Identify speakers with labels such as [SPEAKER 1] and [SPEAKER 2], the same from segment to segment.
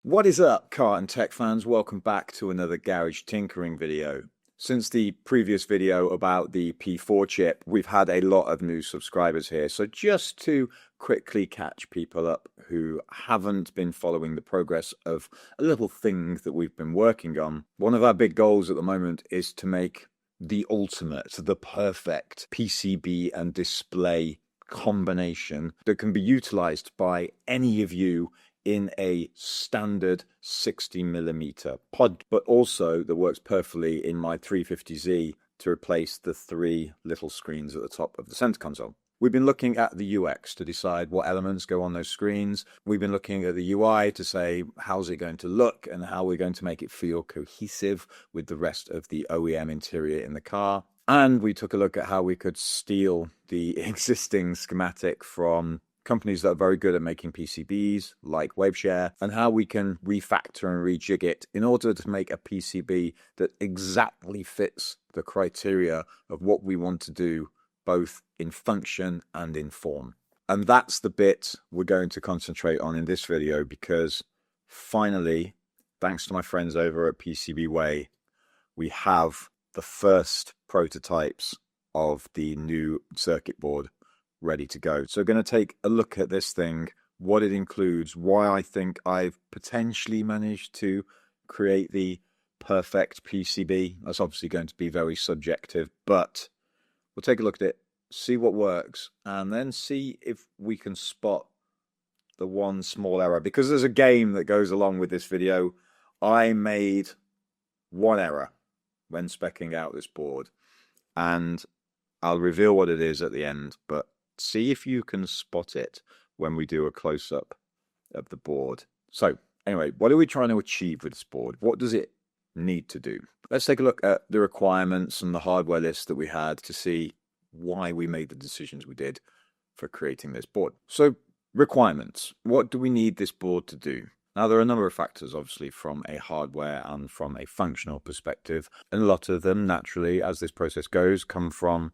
[SPEAKER 1] What is up, car and tech fans? Welcome back to another garage tinkering video. Since the previous video about the P4 chip, we've had a lot of new subscribers here. So just to quickly catch people up who haven't been following the progress of a little thing that we've been working on, one of our big goals at the moment is to make the ultimate, the perfect PCB and display combination that can be utilized by any of you in a standard 60mm pod, but also that works perfectly in my 350Z to replace the three little screens at the top of the center console. We've been looking at the UX to decide what elements go on those screens. We've been looking at the UI to say how's it going to look and how we're going to make it feel cohesive with the rest of the OEM interior in the car. And we took a look at how we could steal the existing schematic from companies that are very good at making PCBs like Waveshare, and how we can refactor and rejig it in order to make a PCB that exactly fits the criteria of what we want to do, both in function and in form. And that's the bit we're going to concentrate on in this video, because finally, thanks to my friends over at PCBWay, we have the first prototypes of the new circuit board ready to go. So we're going to take a look at this thing, what it includes, why I think I've potentially managed to create the perfect PCB. That's obviously going to be very subjective, but we'll take a look at it, see what works, and then see if we can spot the one small error. Because there's a game that goes along with this video. I made one error when speccing out this board, and I'll reveal what it is at the end, but see if you can spot it when we do a close-up of the board. So anyway, what are we trying to achieve with this board? What does it need to do? Let's take a look at the requirements and the hardware list that we had to see why we made the decisions we did for creating this board. So requirements, what do we need this board to do? Now, there are a number of factors, obviously, from a hardware and from a functional perspective, and a lot of them, naturally, as this process goes, come from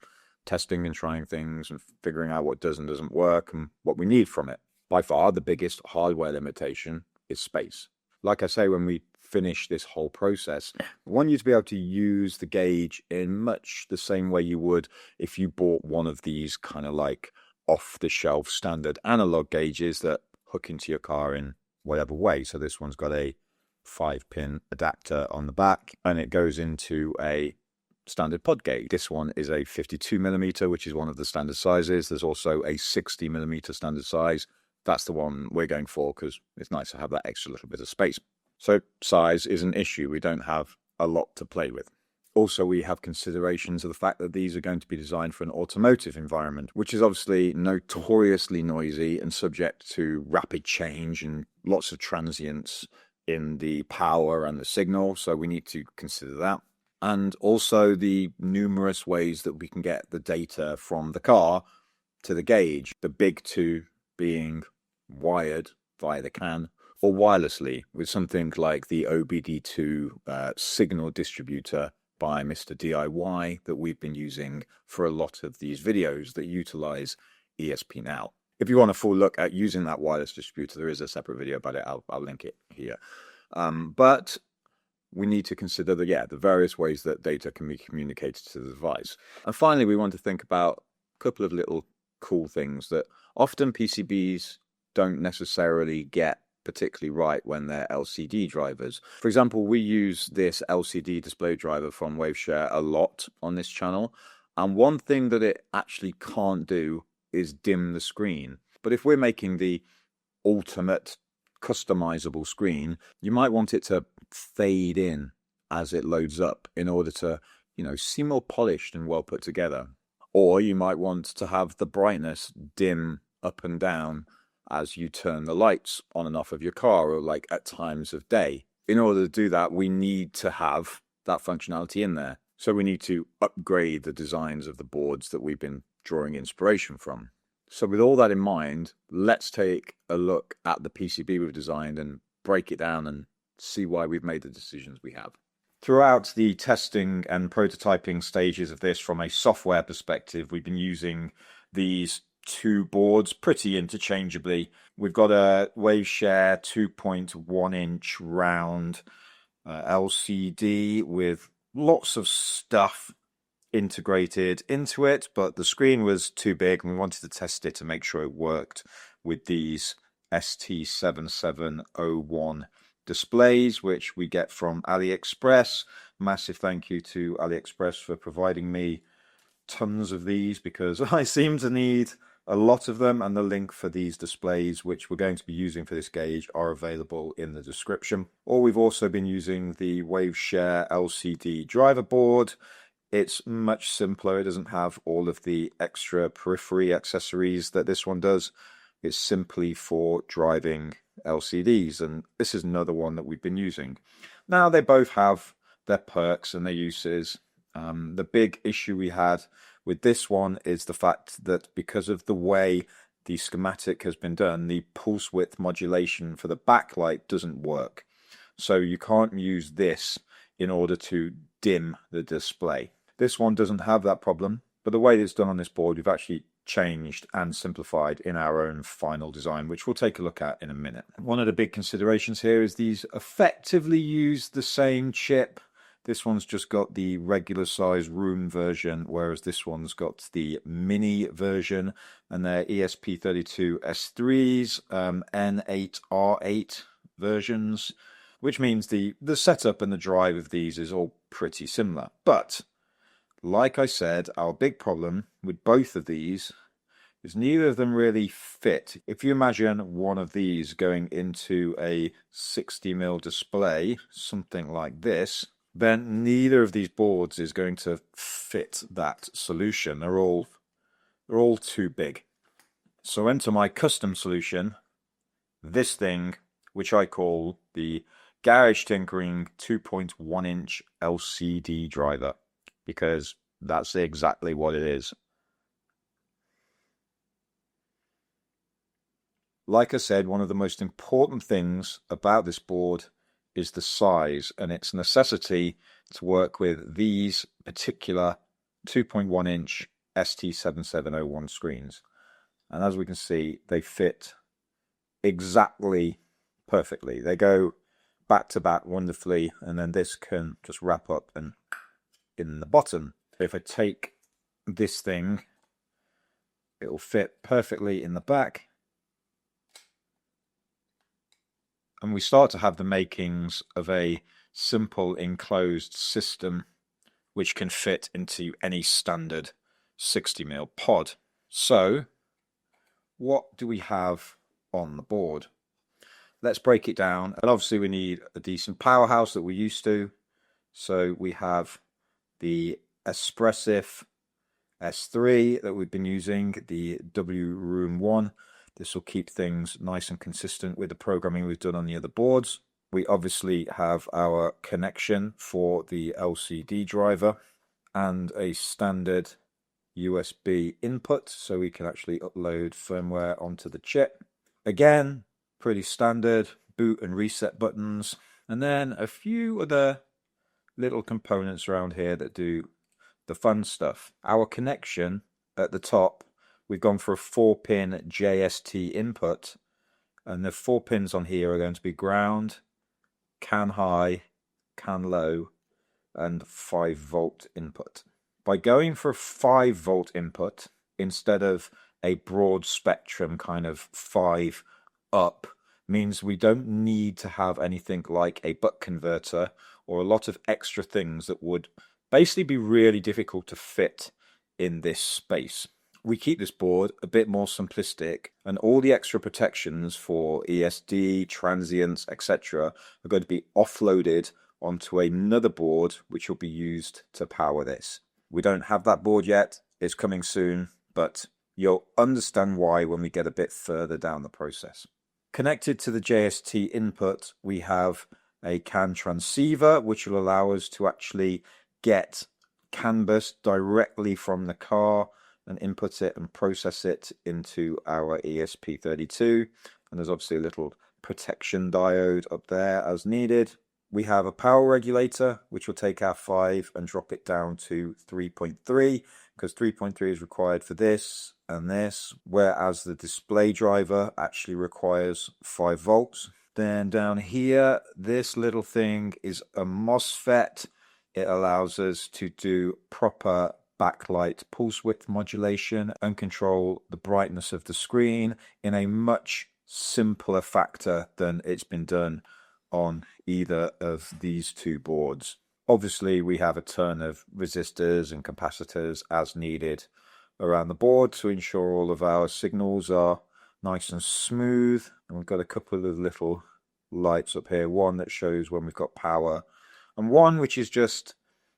[SPEAKER 1] testing and trying things and figuring out what does and doesn't work and what we need from it. By far, the biggest hardware limitation is space. Like I say, when we finish this whole process, we want you to be able to use the gauge in much the same way you would if you bought one of these kind of like off-the-shelf standard analog gauges that hook into your car in whatever way. So this one's got a 5-pin adapter on the back, and it goes into a standard pod gauge. This one is a 52mm, which is one of the standard sizes. There's also a 60mm standard size. That's the one we're going for because it's nice to have that extra little bit of space. So size is an issue. We don't have a lot to play with. Also, we have considerations of the fact that these are going to be designed for an automotive environment, which is obviously notoriously noisy and subject to rapid change and lots of transients in the power and the signal. So we need to consider that. And also the numerous ways that we can get the data from the car to the gauge, the big two being wired via the CAN or wirelessly with something like the OBD2 signal distributor by Mr. DIY that we've been using for a lot of these videos that utilize ESP-NOW. If you want a full look at using that wireless distributor, there is a separate video about it. I'll link it here. But we need to consider the various ways that data can be communicated to the device. And finally, we want to think about a couple of little cool things that often PCBs don't necessarily get particularly right when they're LCD drivers. For example, we use this LCD display driver from Waveshare a lot on this channel. And one thing that it actually can't do is dim the screen. But if we're making the ultimate customizable screen, you might want it to fade in as it loads up in order to, seem more polished and well put together. Or you might want to have the brightness dim up and down as you turn the lights on and off of your car, or like at times of day. In order to do that, we need to have that functionality in there. So we need to upgrade the designs of the boards that we've been drawing inspiration from. So with all that in mind, let's take a look at the PCB we've designed and break it down and see why we've made the decisions we have. Throughout the testing and prototyping stages of this, from a software perspective, we've been using these two boards pretty interchangeably. We've got a WaveShare 2.1 inch round LCD with lots of stuff integrated into it, but the screen was too big and we wanted to test it to make sure it worked with these ST7701 displays, which we get from AliExpress. Massive thank you to AliExpress for providing me tons of these, because I seem to need a lot of them, and the link for these displays, which we're going to be using for this gauge, are available in the description. Or we've also been using the WaveShare LCD driver board. It's much simpler. It doesn't have all of the extra periphery accessories that this one does. It's simply for driving LCDs, and this is another one that we've been using. Now, they both have their perks and their uses. The big issue we had with this one is the fact that because of the way the schematic has been done, the pulse width modulation for the backlight doesn't work. So you can't use this in order to dim the display. This one doesn't have that problem, but the way it's done on this board, we've actually changed and simplified in our own final design, which we'll take a look at in a minute. One of the big considerations here is these effectively use the same chip. This one's just got the regular size room version, whereas this one's got the mini version, and they're ESP32 S3s, N8R8 versions, which means the setup and the drive of these is all pretty similar. But like I said, our big problem with both of these is neither of them really fit. If you imagine one of these going into a 60mm display, something like this, then neither of these boards is going to fit that solution. They're all too big. So enter my custom solution, this thing, which I call the Garage Tinkering 2.1 inch LCD driver, because that's exactly what it is. Like I said, one of the most important things about this board is the size and its necessity to work with these particular 2.1 inch ST7701 screens. And as we can see, they fit exactly perfectly. They go back to back wonderfully, and then this can just wrap up and in the bottom. If I take this thing, it will fit perfectly in the back. And we start to have the makings of a simple enclosed system which can fit into any standard 60mm pod. So, what do we have on the board? Let's break it down. And obviously we need a decent powerhouse that we're used to. So we have the Espressif S3 that we've been using, the W Room 1. This will keep things nice and consistent with the programming we've done on the other boards. We obviously have our connection for the LCD driver and a standard USB input, so we can actually upload firmware onto the chip. Again, pretty standard boot and reset buttons, and then a few other little components around here that do the fun stuff. Our connection at the top, we've gone for a 4-pin JST input, and the 4 pins on here are going to be ground, can high, can low, and 5-volt input. By going for a 5-volt input instead of a broad spectrum kind of 5 up means we don't need to have anything like a buck converter or a lot of extra things that would basically be really difficult to fit in this space. We keep this board a bit more simplistic, and all the extra protections for ESD, transients, etc. are going to be offloaded onto another board which will be used to power this. We don't have that board yet, it's coming soon, but you'll understand why when we get a bit further down the process. Connected to the JST input, we have a CAN transceiver, which will allow us to actually get CAN bus directly from the car and input it and process it into our ESP32. And there's obviously a little protection diode up there as needed. We have a power regulator, which will take our 5 and drop it down to 3.3, because 3.3 is required for this, and this, whereas the display driver actually requires 5 volts. Then down here, this little thing is a MOSFET. It allows us to do proper backlight pulse width modulation and control the brightness of the screen in a much simpler factor than it's been done on either of these two boards. Obviously, we have a ton of resistors and capacitors as needed around the board to ensure all of our signals are nice and smooth. And we've got a couple of little lights up here, one that shows when we've got power, and one which is just,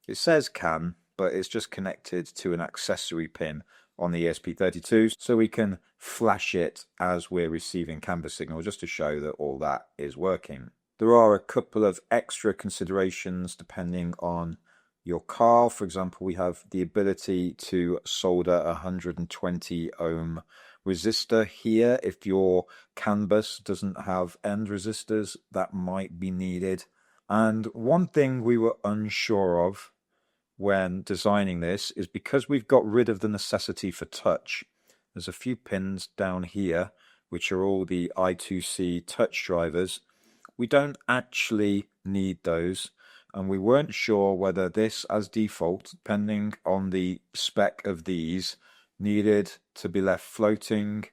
[SPEAKER 1] it says CAN, but it's just connected to an accessory pin on the ESP32, so we can flash it as we're receiving canvas signal, just to show that all that is working. There are a couple of extra considerations depending on your car. For example, we have the ability to solder a 120 ohm resistor here. If your CAN bus doesn't have end resistors, that might be needed. And one thing we were unsure of when designing this is because we've got rid of the necessity for touch. There's a few pins down here which are all the I2C touch drivers. We don't actually need those, and we weren't sure whether this as default, depending on the spec of these, needed to be left floating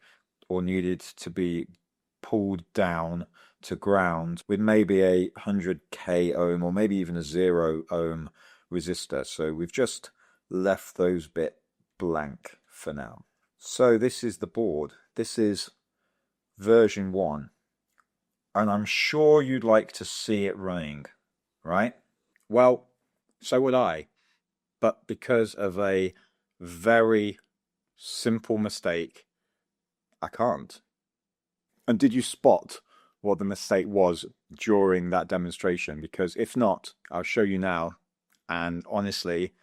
[SPEAKER 1] or needed to be pulled down to ground with maybe a 100k ohm or maybe even a 0 ohm resistor. So we've just left those bit blank for now. So this is the board. This is version 1. And I'm sure you'd like to see it running, right? Well, so would I. But because of a very simple mistake, I can't. And did you spot what the mistake was during that demonstration? Because if not, I'll show you now. And honestly,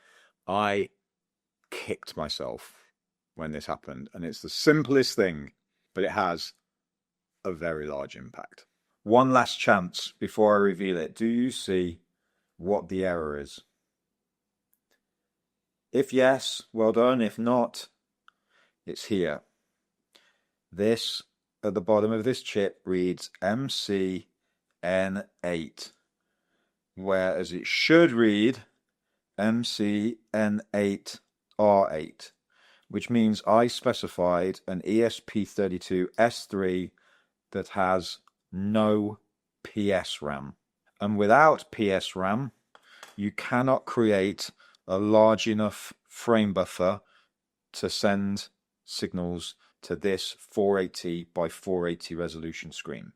[SPEAKER 1] I kicked myself when this happened. And it's the simplest thing, but it has a very large impact. One last chance before I reveal it. Do you see what the error is? If yes, well done. If not, it's here. This at the bottom of this chip reads MC-N8, whereas it should read MC-N8R8, which means I specified an ESP32S3 that has no PSRAM. And without PSRAM, you cannot create a large enough frame buffer to send signals to this 480 by 480 resolution screen.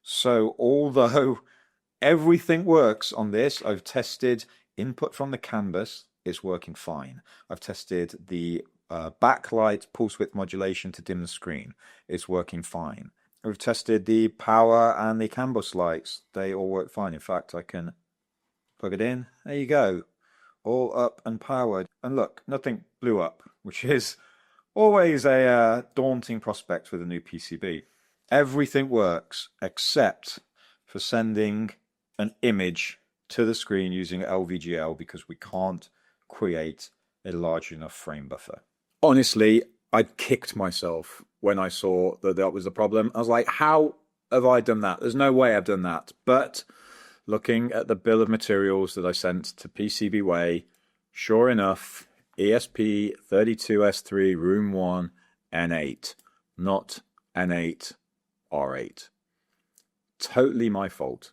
[SPEAKER 1] So although everything works on this, I've tested input from the CAN bus, it's working fine. I've tested the backlight pulse width modulation to dim the screen, it's working fine. We've tested the power and the CAN bus lights. They all work fine. In fact, I can plug it in. There you go. All up and powered. And look, nothing blew up, which is always a daunting prospect with a new PCB. Everything works except for sending an image to the screen using LVGL because we can't create a large enough frame buffer. Honestly, I kicked myself when I saw that that was the problem. I was like, how have I done that? There's no way I've done that. But looking at the bill of materials that I sent to PCBWay, sure enough, ESP32S3 Room 1 N8, not N8R8. Totally my fault.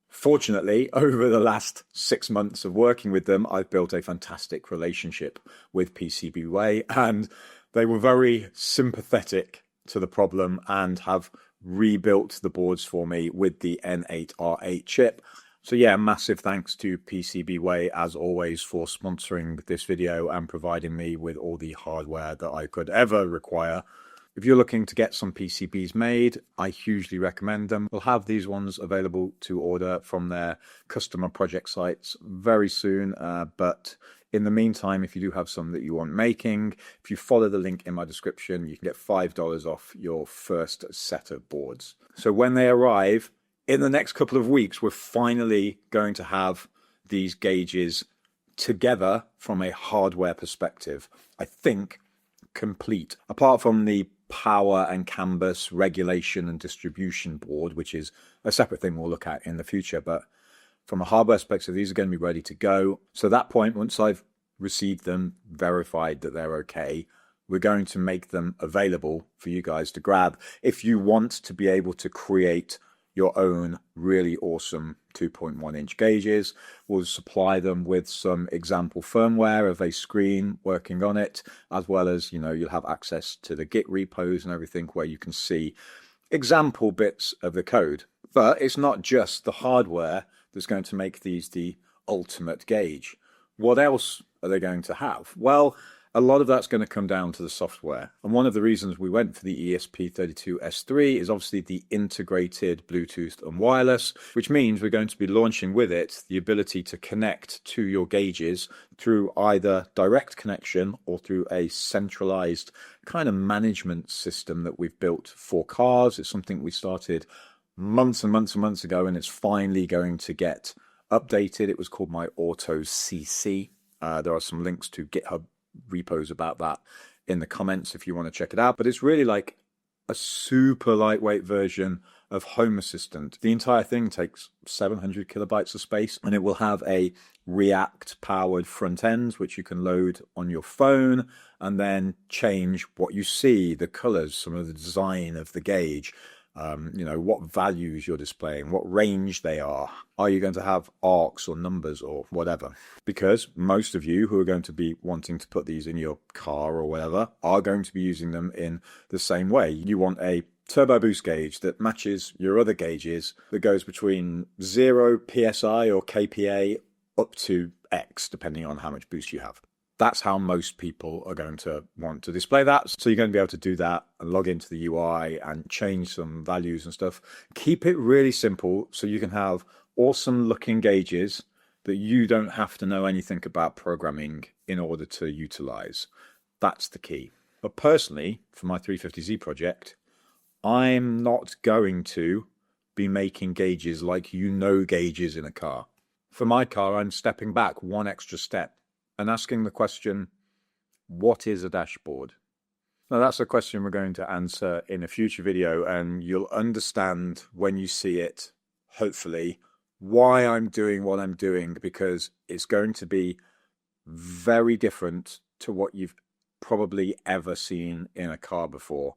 [SPEAKER 1] Fortunately, over the last 6 months of working with them, I've built a fantastic relationship with PCBWay, and they were very sympathetic to the problem and have rebuilt the boards for me with the N8R8 chip. So yeah, massive thanks to PCBWay as always for sponsoring this video and providing me with all the hardware that I could ever require. If you're looking to get some PCBs made, I hugely recommend them. We'll have these ones available to order from their customer project sites very soon, but in the meantime, if you do have some that you want making, if you follow the link in my description, you can get $5 off your first set of boards. So when they arrive, in the next couple of weeks, we're finally going to have these gauges together from a hardware perspective. I think complete. Apart from the power and canvas regulation and distribution board, which is a separate thing we'll look at in the future, but from a hardware perspective, these are going to be ready to go. So at that point, once I've received them, verified that they're okay, we're going to make them available for you guys to grab. If you want to be able to create your own really awesome 2.1 inch gauges, we'll supply them with some example firmware of a screen working on it, as well as, you'll have access to the Git repos and everything where you can see example bits of the code. But it's not just the hardware that's going to make these the ultimate gauge. What else are they going to have? Well, a lot of that's going to come down to the software. And one of the reasons we went for the ESP32S3 is obviously the integrated Bluetooth and wireless, which means we're going to be launching with it the ability to connect to your gauges through either direct connection or through a centralized kind of management system that we've built for cars. It's something we started months and months and months ago, and it's finally going to get updated. It was called My Auto CC. There are some links to GitHub repos about that in the comments if you want to check it out. But it's really like a super lightweight version of Home Assistant. The entire thing takes 700 kilobytes of space, and it will have a React powered front end, which you can load on your phone and then change what you see, the colors, some of the design of the gauge, what values you're displaying, what range they are. Are you going to have arcs or numbers or whatever? Because most of you who are going to be wanting to put these in your car or whatever are going to be using them in the same way. You want a turbo boost gauge that matches your other gauges, that goes between 0 PSI or KPA up to X, depending on how much boost you have. That's how most people are going to want to display that. So you're going to be able to do that and log into the UI and change some values and stuff. Keep it really simple so you can have awesome looking gauges that you don't have to know anything about programming in order to utilize. That's the key. But personally, for my 350Z project, I'm not going to be making gauges like gauges in a car. For my car, I'm stepping back one extra step and asking the question, what is a dashboard? Now, that's a question we're going to answer in a future video, and you'll understand when you see it, hopefully, why I'm doing what I'm doing, because it's going to be very different to what you've probably ever seen in a car before.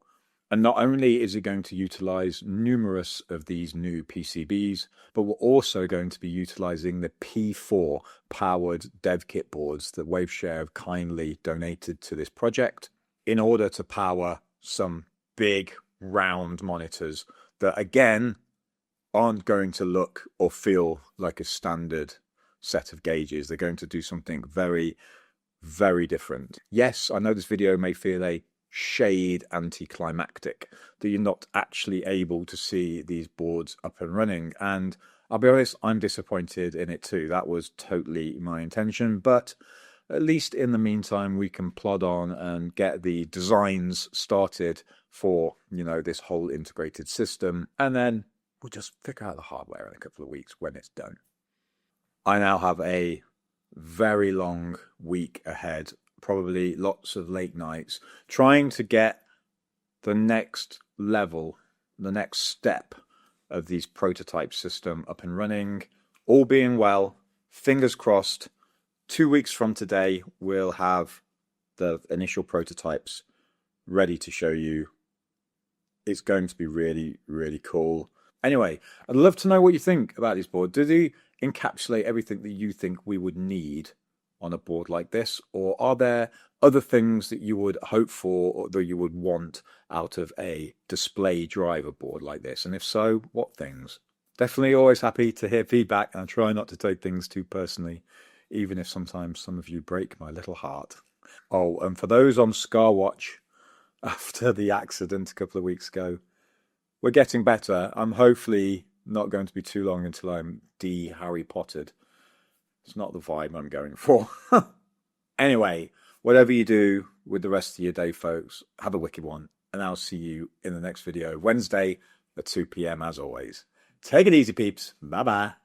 [SPEAKER 1] And not only is it going to utilize numerous of these new PCBs, but we're also going to be utilizing the P4 powered dev kit boards that Waveshare have kindly donated to this project in order to power some big round monitors that, again, aren't going to look or feel like a standard set of gauges. They're going to do something very, very different. Yes, I know this video may feel a shade anticlimactic, that you're not actually able to see these boards up and running, and I'll be honest, I'm disappointed in it too. That was totally my intention, but at least in the meantime we can plod on and get the designs started for this whole integrated system, and then we'll just figure out the hardware in a couple of weeks when it's done. I now have a very long week ahead, probably lots of late nights, trying to get the next level, the next step of these prototype system up and running. All being well, fingers crossed, 2 weeks from today, we'll have the initial prototypes ready to show you. It's going to be really, really cool. Anyway, I'd love to know what you think about this board. Do they encapsulate everything that you think we would need on a board like this, or are there other things that you would hope for or that you would want out of a display driver board like this? And if so, what things? Definitely always happy to hear feedback, and I try not to take things too personally, even if sometimes some of you break my little heart. Oh, and for those on Scar Watch after the accident a couple of weeks ago, we're getting better. I'm hopefully not going to be too long until I'm de-Harry Pottered. It's not the vibe I'm going for. Anyway, whatever you do with the rest of your day, folks, have a wicked one. And I'll see you in the next video, Wednesday at 2 p.m. as always. Take it easy, peeps. Bye-bye.